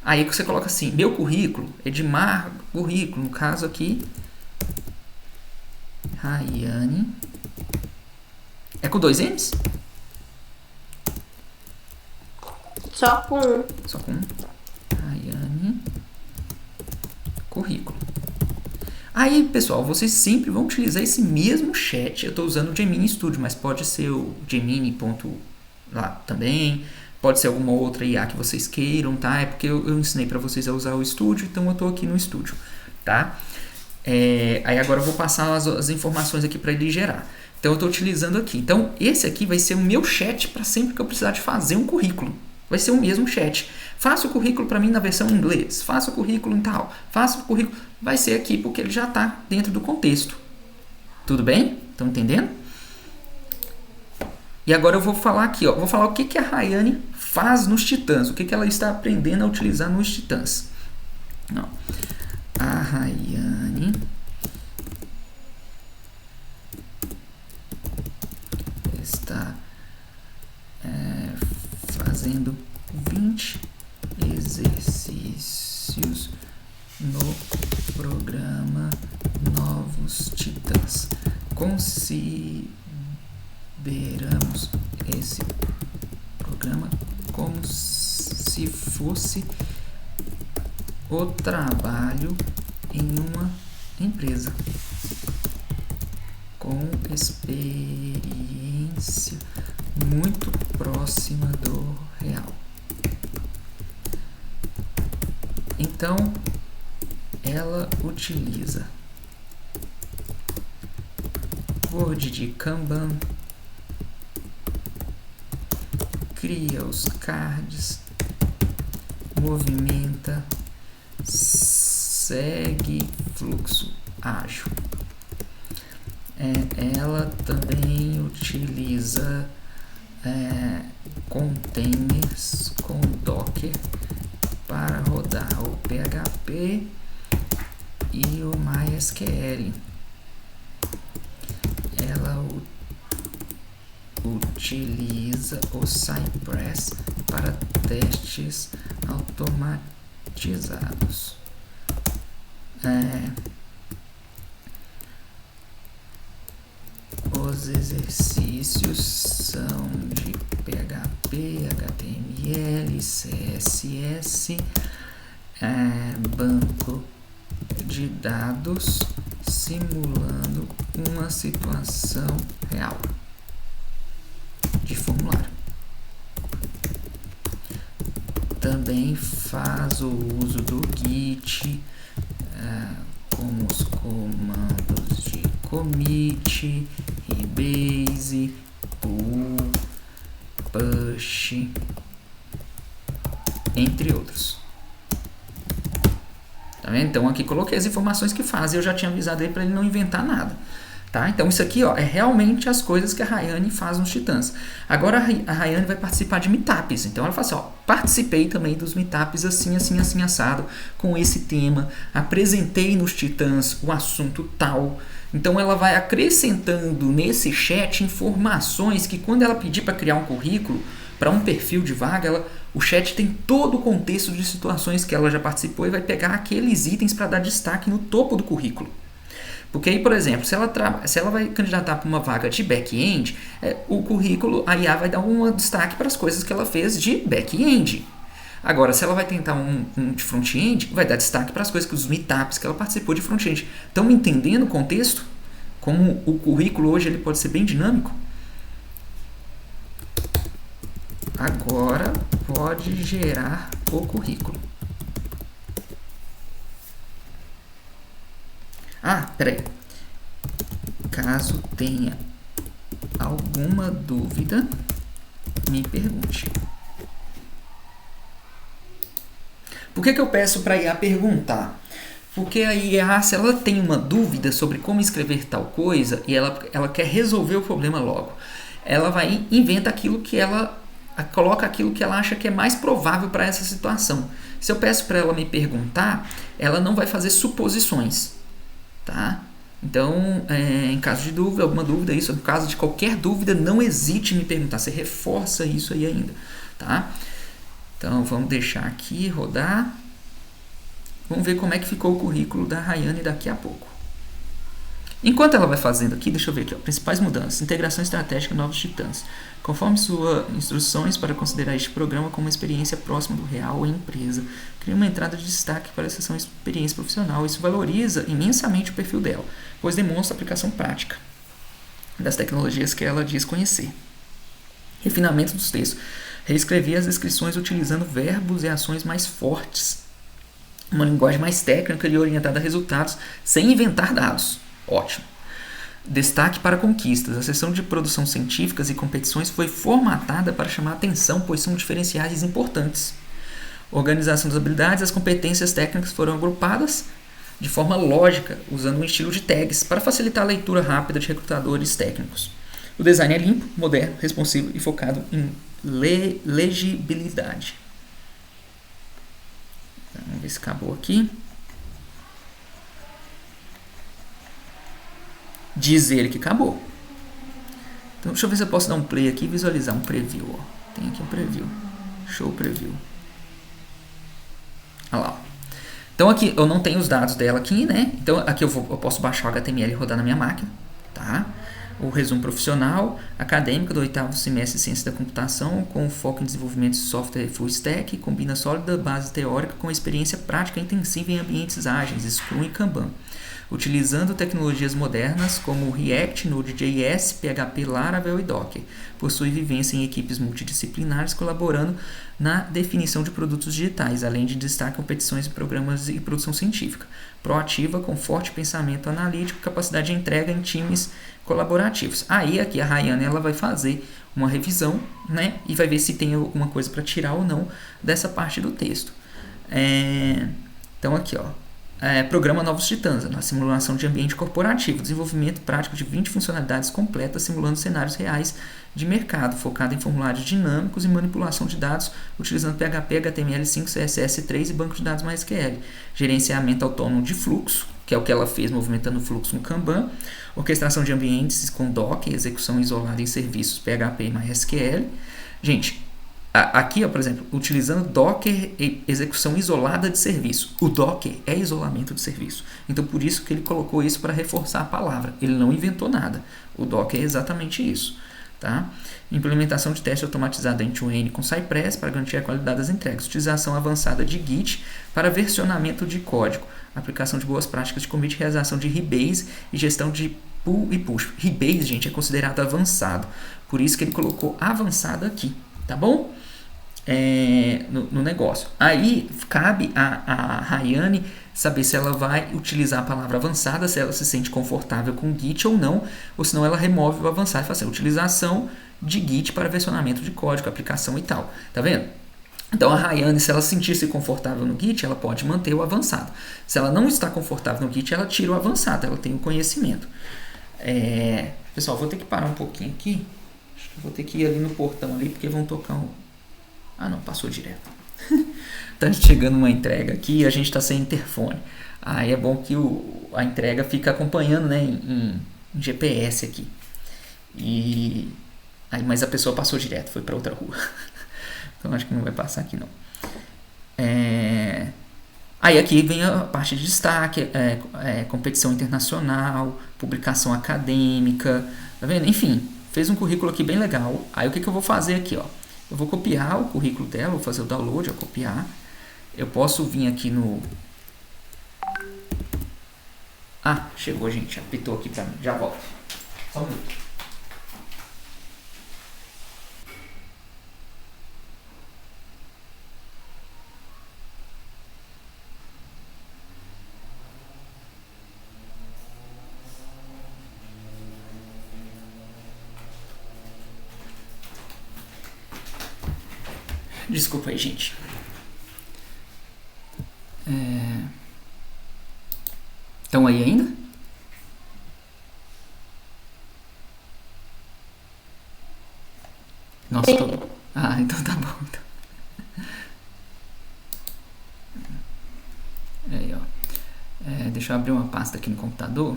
Speaker 1: Aí você coloca assim, meu currículo, Edmar currículo, no caso aqui, Rayane. É com 2 M's?
Speaker 2: Só com um.
Speaker 1: Só com um. Rayane currículo. Aí, pessoal, vocês sempre vão utilizar esse mesmo chat. Eu estou usando o Gemini Studio, mas pode ser o Gemini. Lá também. Pode ser alguma outra IA que vocês queiram, tá? É porque eu ensinei para vocês a usar o Studio, então eu estou aqui no Studio, tá? Aí agora eu vou passar as informações aqui para ele gerar. Então eu estou utilizando aqui. Então esse aqui vai ser o meu chat para sempre que eu precisar de fazer um currículo. Vai ser o mesmo chat. Faça o currículo para mim na versão em inglês. Faça o currículo em tal. Faça o currículo. Vai ser aqui porque ele já está dentro do contexto. Tudo bem? Estão entendendo? E agora eu vou falar aqui. Vou falar o que a Rayane faz nos Titãs. O que ela está aprendendo a utilizar nos Titãs. Não. A Rayane está fazendo 20 exercícios no programa Novos Titãs. Consideramos esse programa como se fosse o trabalho em uma empresa com experiência muito próxima do real. Então, ela utiliza Word de Kanban, cria os cards, movimenta, segue fluxo ágil. Ela também utiliza containers com Docker para rodar o PHP e o MySQL. Ela utiliza o Cypress para testes automatizados. Os exercícios são de PHP, HTML, CSS, banco de dados, simulando uma situação real de formulário. Também faz o uso do Git, com os comandos de commit, rebase, pull, push, entre outros. Tá vendo? Então aqui coloquei as informações que faz e eu já tinha avisado ele para ele não inventar nada. Tá? Então isso aqui é realmente as coisas que a Rayane faz nos Titãs. Agora a Rayane vai participar de meetups. Então ela fala assim, participei também dos meetups assim, assado, com esse tema. Apresentei nos Titãs o assunto tal. Então ela vai acrescentando nesse chat informações que quando ela pedir para criar um currículo, para um perfil de vaga, o chat tem todo o contexto de situações que ela já participou e vai pegar aqueles itens para dar destaque no topo do currículo. Porque aí, por exemplo, se ela vai candidatar para uma vaga de back-end, o currículo, a IA vai dar um destaque para as coisas que ela fez de back-end. Agora, se ela vai tentar um de front-end, vai dar destaque para as coisas, os meetups que ela participou de front-end. Estão entendendo o contexto? Como o currículo hoje ele pode ser bem dinâmico? Agora pode gerar o currículo. Peraí. Caso tenha alguma dúvida, me pergunte. Por que eu peço para a IA perguntar? Porque a IA, se ela tem uma dúvida sobre como escrever tal coisa e ela quer resolver o problema logo, ela vai inventa aquilo que ela coloca aquilo que ela acha que é mais provável para essa situação. Se eu peço para ela me perguntar, ela não vai fazer suposições, tá? Então, em caso de dúvida, alguma dúvida, isso, no caso de qualquer dúvida, não hesite em me perguntar. Você reforça isso aí ainda, tá? Então, vamos deixar aqui rodar. Vamos ver como é que ficou o currículo da Rayane daqui a pouco. Enquanto ela vai fazendo aqui, deixa eu ver aqui, principais mudanças. Integração estratégica Novos Titãs. Conforme suas instruções para considerar este programa como uma experiência próxima do real em empresa, cria uma entrada de destaque para a seção experiência profissional. Isso valoriza imensamente o perfil dela, pois demonstra a aplicação prática das tecnologias que ela diz conhecer. Refinamento dos textos. Reescrevi as descrições utilizando verbos e ações mais fortes, uma linguagem mais técnica e orientada a resultados, sem inventar dados. Ótimo. Destaque para conquistas. A seção de produção científicas e competições foi formatada para chamar a atenção, pois são diferenciais importantes. Organização das habilidades. As competências técnicas foram agrupadas de forma lógica, usando um estilo de tags para facilitar a leitura rápida de recrutadores técnicos. O design é limpo, moderno, responsivo e focado em legibilidade. Vamos ver se acabou aqui. Dizer que acabou. Então, deixa eu ver se eu posso dar um play aqui e visualizar um preview. Ó. Tem aqui um preview. Show preview. Olha lá. Então, aqui eu não tenho os dados dela aqui, né? Então, aqui eu posso baixar o HTML e rodar na minha máquina. Tá? O resumo profissional, acadêmico do 8º semestre de Ciência da Computação, com foco em desenvolvimento de software full stack, combina sólida base teórica com experiência prática intensiva em ambientes ágeis, Scrum e Kanban. Utilizando tecnologias modernas como React, Node.js, PHP, Laravel e Docker. Possui vivência em equipes multidisciplinares, colaborando na definição de produtos digitais, além de destacar competições e programas de produção científica. Proativa, com forte pensamento analítico, capacidade de entrega em times colaborativos. Aí aqui a Rayane ela vai fazer uma revisão, né, e vai ver se tem alguma coisa para tirar ou não dessa parte do texto. Então aqui, ó. Programa Novos Titãs, na simulação de ambiente corporativo, desenvolvimento prático de 20 funcionalidades completas, simulando cenários reais de mercado, focado em formulários dinâmicos e manipulação de dados, utilizando PHP, HTML5, CSS3 e banco de dados MySQL. Gerenciamento autônomo de fluxo, que é o que ela fez, movimentando o fluxo no Kanban. Orquestração de ambientes com Docker, execução isolada em serviços PHP e MySQL. Gente, aqui, ó, por exemplo, utilizando Docker e execução isolada de serviço. O Docker é isolamento de serviço. Então, por isso que ele colocou isso para reforçar a palavra. Ele não inventou nada. O Docker é exatamente isso. Tá? Implementação de teste automatizado end-to-end com Cypress para garantir a qualidade das entregas. Utilização avançada de Git para versionamento de código. Aplicação de boas práticas de commit, realização de rebase e gestão de pull e push. Rebase, gente, é considerado avançado. Por isso que ele colocou avançado aqui. Tá bom? No negócio. Aí cabe a Rayane saber se ela vai utilizar a palavra avançada, se ela se sente confortável com Git ou não, ou senão ela remove o avançado e faz assim, utilização de Git para versionamento de código, aplicação e tal. Tá vendo? Então a Rayane, se ela sentir-se confortável no Git, ela pode manter o avançado. Se ela não está confortável no Git, ela tira o avançado, ela tem o conhecimento. Pessoal, vou ter que parar um pouquinho aqui. Acho que vou ter que ir ali no portão ali, porque vão tocar um... Ah, não, passou direto. Tá chegando uma entrega aqui e a gente está sem interfone. Aí é bom que a entrega fica acompanhando, né, em GPS aqui. Mas a pessoa passou direto, foi para outra rua. Então acho que não vai passar aqui não. Aí aqui vem a parte de destaque, competição internacional, publicação acadêmica, tá vendo? Enfim, fez um currículo aqui bem legal. Aí o que eu vou fazer aqui, ó? Eu vou copiar o currículo dela, vou fazer o download, vou copiar. Eu posso vir aqui no... Ah, chegou, gente, apitou aqui pra mim, já volto. Só um minuto. Desculpa aí, gente. Estão aí ainda? Nossa, tô... Ah, então tá bom. Então. Aí, ó. Deixa eu abrir uma pasta aqui no computador.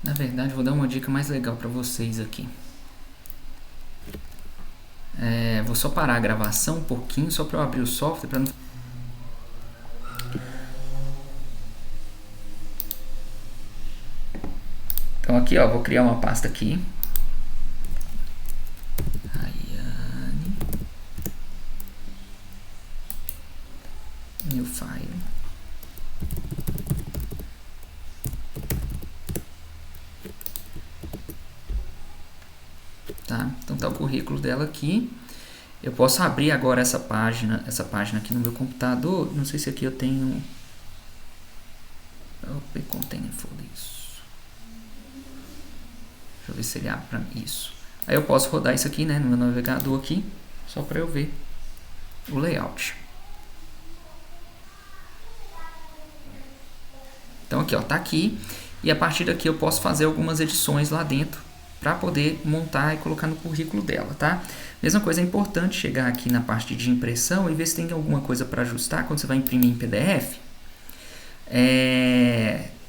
Speaker 1: Na verdade, vou dar uma dica mais legal para vocês aqui. Vou só parar a gravação um pouquinho, só para eu abrir o software. Pra não... Então aqui, ó, vou criar uma pasta aqui. Rayane. New file. Tá? Então tá o currículo dela aqui. Eu posso abrir agora essa página aqui no meu computador. Não sei se aqui eu tenho... Open Container Folder, isso. Deixa eu ver se ele abre para isso. Aí eu posso rodar isso aqui, né, no meu navegador aqui, só para eu ver o layout. Então aqui, ó, tá aqui. E a partir daqui eu posso fazer algumas edições lá dentro para poder montar e colocar no currículo dela, tá? Mesma coisa, é importante chegar aqui na parte de impressão e ver se tem alguma coisa para ajustar quando você vai imprimir em PDF.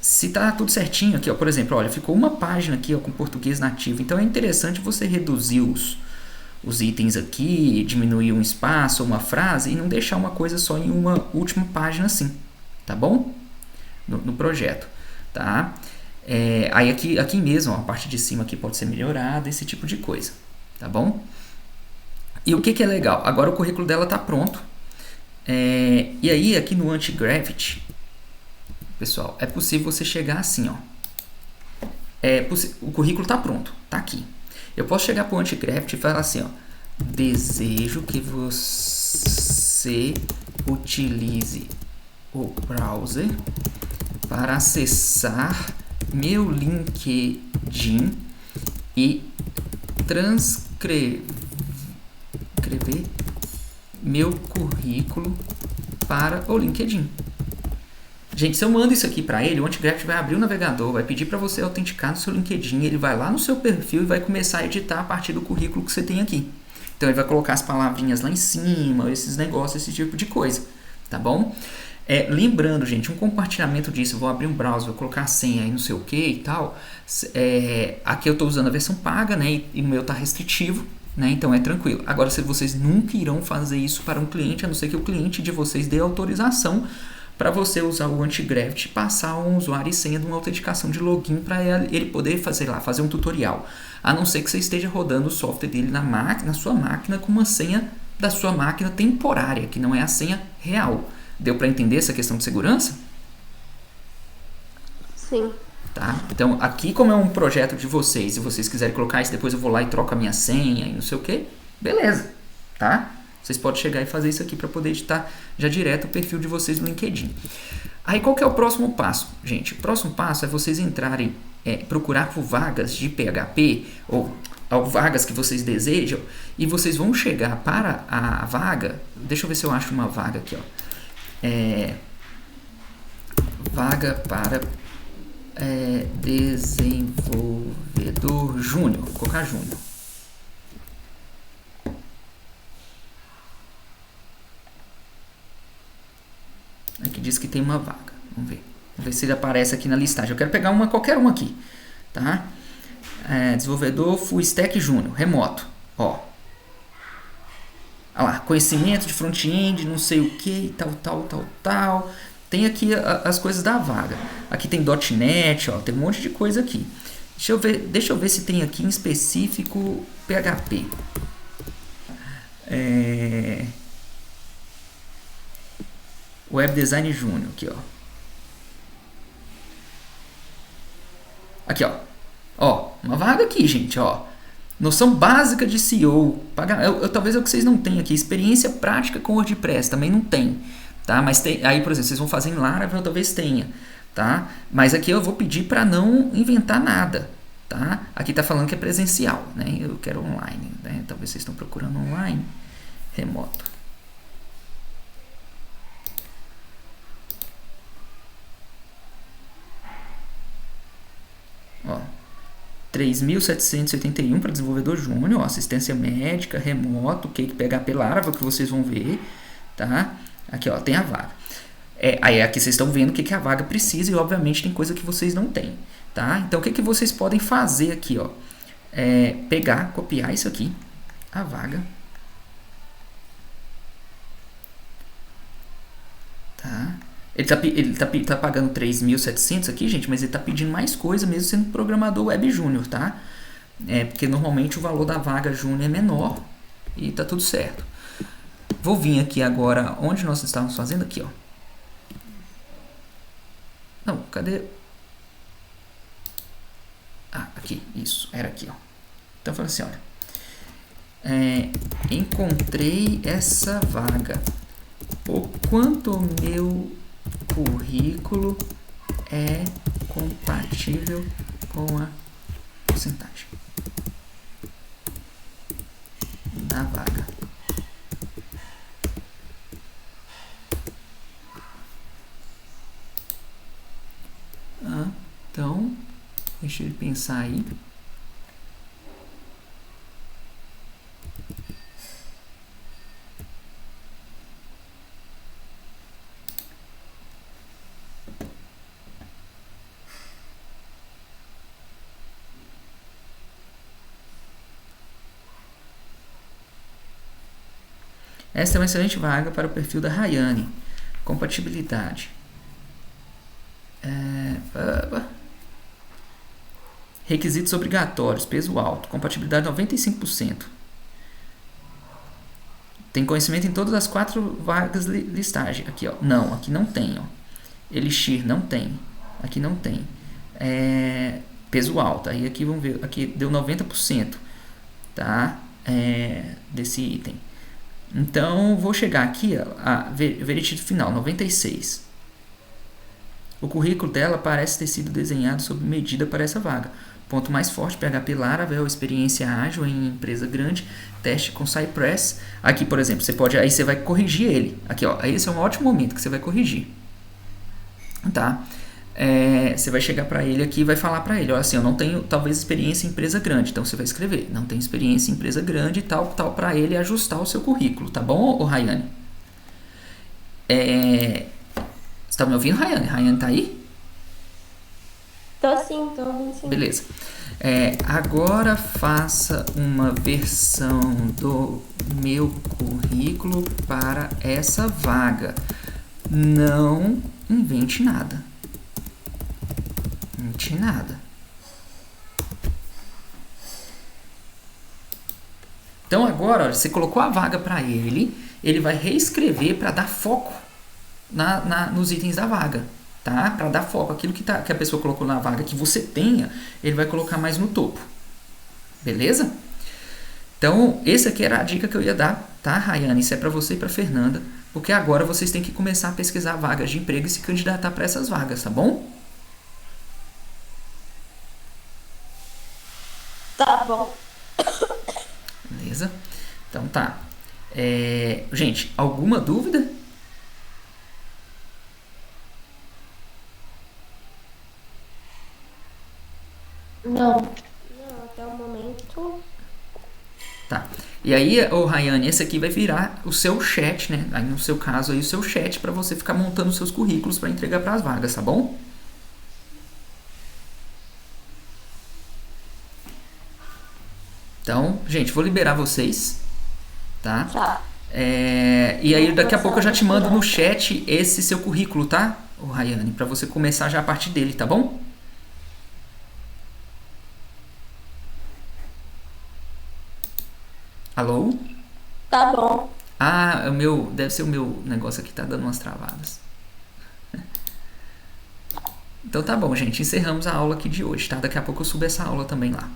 Speaker 1: Se tá tudo certinho aqui, ó, por exemplo, olha, ficou uma página aqui, ó, com português nativo, então é interessante você reduzir os itens aqui, diminuir um espaço ou uma frase e não deixar uma coisa só em uma última página assim, tá bom? No projeto, tá? Aí aqui mesmo, ó, a parte de cima aqui pode ser melhorada, esse tipo de coisa, tá bom? E o que é legal? Agora o currículo dela tá pronto. E aí aqui no Anti-Gravity, pessoal, é possível você chegar assim, ó. O currículo tá pronto, tá aqui. Eu posso chegar pro Anti-Gravity e falar assim, ó. Desejo que você utilize o browser para acessar meu LinkedIn e transcrever meu currículo para o LinkedIn. Gente, se eu mando isso aqui para ele, o Anti-Gravity vai abrir o navegador, vai pedir para você autenticar no seu LinkedIn, ele vai lá no seu perfil e vai começar a editar a partir do currículo que você tem aqui. Então ele vai colocar as palavrinhas lá em cima, esses negócios, esse tipo de coisa, tá bom? Lembrando, gente, um compartilhamento disso, eu vou abrir um browser, vou colocar a senha aí, não sei o que e tal. Aqui eu estou usando a versão paga, né? E o meu está restritivo, né? Então é tranquilo. Agora, se vocês nunca irão fazer isso para um cliente, a não ser que o cliente de vocês dê autorização para você usar o Anti-Gravity e passar um usuário e senha de uma autenticação de login para ele poder fazer um tutorial. A não ser que você esteja rodando o software dele na sua máquina com uma senha da sua máquina temporária, que não é a senha real. Deu para entender essa questão de segurança?
Speaker 2: Sim.
Speaker 1: Tá? Então, aqui como é um projeto de vocês, se vocês quiserem colocar isso, depois eu vou lá e troco a minha senha e não sei o que, beleza, tá? Vocês podem chegar e fazer isso aqui para poder editar já direto o perfil de vocês no LinkedIn. Aí, qual que é o próximo passo? Gente, o próximo passo é vocês entrarem, procurar por vagas de PHP ou vagas que vocês desejam e vocês vão chegar para a vaga. Deixa eu ver se eu acho uma vaga aqui, ó. Vaga para desenvolvedor júnior. Vou colocar júnior. Aqui diz que tem uma vaga. Vamos ver se ele aparece aqui na listagem. Eu quero pegar qualquer uma aqui, tá? desenvolvedor Full Stack Júnior, remoto. Ó. Olha lá, conhecimento de front-end, não sei o que, tal. Tem aqui as coisas da vaga. Aqui tem .NET, ó, tem um monte de coisa aqui. Deixa eu ver se tem aqui em específico PHP. Web Design Júnior, aqui, ó. Aqui, ó. Ó, uma vaga aqui, gente, ó. Noção básica de SEO. Talvez é o que vocês não tenham aqui. Experiência prática com WordPress, também não tem. Tá? Mas tem, aí, por exemplo, vocês vão fazer em Laravel, talvez tenha. Tá? Mas aqui eu vou pedir para não inventar nada. Tá? Aqui está falando que é presencial. Né? Eu quero online. Né? Talvez vocês estão procurando online. Remoto. Ó. 3.781 para desenvolvedor júnior, assistência médica, remoto, Cake PHP Laravel, que vocês vão ver, tá? Aqui, ó, tem a vaga. Aí aqui vocês estão vendo o que a vaga precisa e, obviamente, tem coisa que vocês não têm, tá? Então, o que vocês podem fazer aqui, ó? Pegar, copiar isso aqui, a vaga. Tá? Ele tá pagando 3.700 aqui, gente, mas ele tá pedindo mais coisa mesmo sendo programador web júnior, tá? Porque normalmente o valor da vaga júnior é menor e tá tudo certo. Vou vir aqui agora onde nós estávamos fazendo aqui, ó. Não, cadê? Ah, aqui, isso, era aqui, ó. Então eu falei assim, olha. Encontrei essa vaga. O quanto o meu currículo é compatível com a porcentagem da vaga. Então, deixa ele pensar aí. Essa é uma excelente vaga para o perfil da Rayane. Compatibilidade. Requisitos obrigatórios. Peso alto. Compatibilidade 95%. Tem conhecimento em todas as 4 vagas listagem. Aqui, ó. Não, aqui não tem, ó. Elixir, não tem. Aqui não tem. Peso alto. Aí aqui vamos ver. Aqui deu 90%. Tá? Desse item. Então, vou chegar aqui a veredito final, 96. O currículo dela parece ter sido desenhado sob medida para essa vaga. Ponto mais forte, PHP Laravel, experiência ágil em empresa grande, teste com Cypress. Aqui, por exemplo, aí você vai corrigir ele. Aqui, ó, esse é um ótimo momento que você vai corrigir. Tá? Você vai chegar para ele aqui e vai falar para ele, ó, assim, eu não tenho talvez experiência em empresa grande, então você vai escrever, não tenho experiência em empresa grande e tal, para ele ajustar o seu currículo, tá bom, Rayane? Você tá me ouvindo, Rayane? Rayane tá aí?
Speaker 2: Tô ouvindo sim.
Speaker 1: Beleza. Agora faça uma versão do meu currículo para essa vaga. Não invente nada. Não tinha nada. Então agora, olha, você colocou a vaga para ele, ele vai reescrever para dar foco nos itens da vaga, tá? Para dar foco, aquilo que a pessoa colocou na vaga que você tenha, ele vai colocar mais no topo. Beleza? Então, essa aqui era a dica que eu ia dar, tá, Rayane? Isso é para você e para Fernanda, porque agora vocês têm que começar a pesquisar vagas de emprego e se candidatar para essas vagas, tá bom?
Speaker 2: Tá bom.
Speaker 1: Beleza? Então tá. Gente, alguma dúvida?
Speaker 3: Não.
Speaker 2: Não, até o momento.
Speaker 1: Tá. E aí, Rayane, esse aqui vai virar o seu chat, né? Aí no seu caso aí, o seu chat para você ficar montando os seus currículos para entregar para as vagas, tá bom? Então, gente, vou liberar vocês, tá?
Speaker 3: Tá.
Speaker 1: E aí daqui a pouco eu já te mando no chat esse seu currículo, tá, ô Rayane? Pra você começar já a partir dele, tá bom? Alô?
Speaker 3: Tá bom.
Speaker 1: Ah, deve ser o meu negócio aqui, tá dando umas travadas. Então tá bom, gente, encerramos a aula aqui de hoje, tá? Daqui a pouco eu subo essa aula também lá,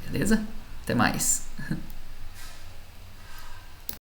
Speaker 1: beleza? Até mais.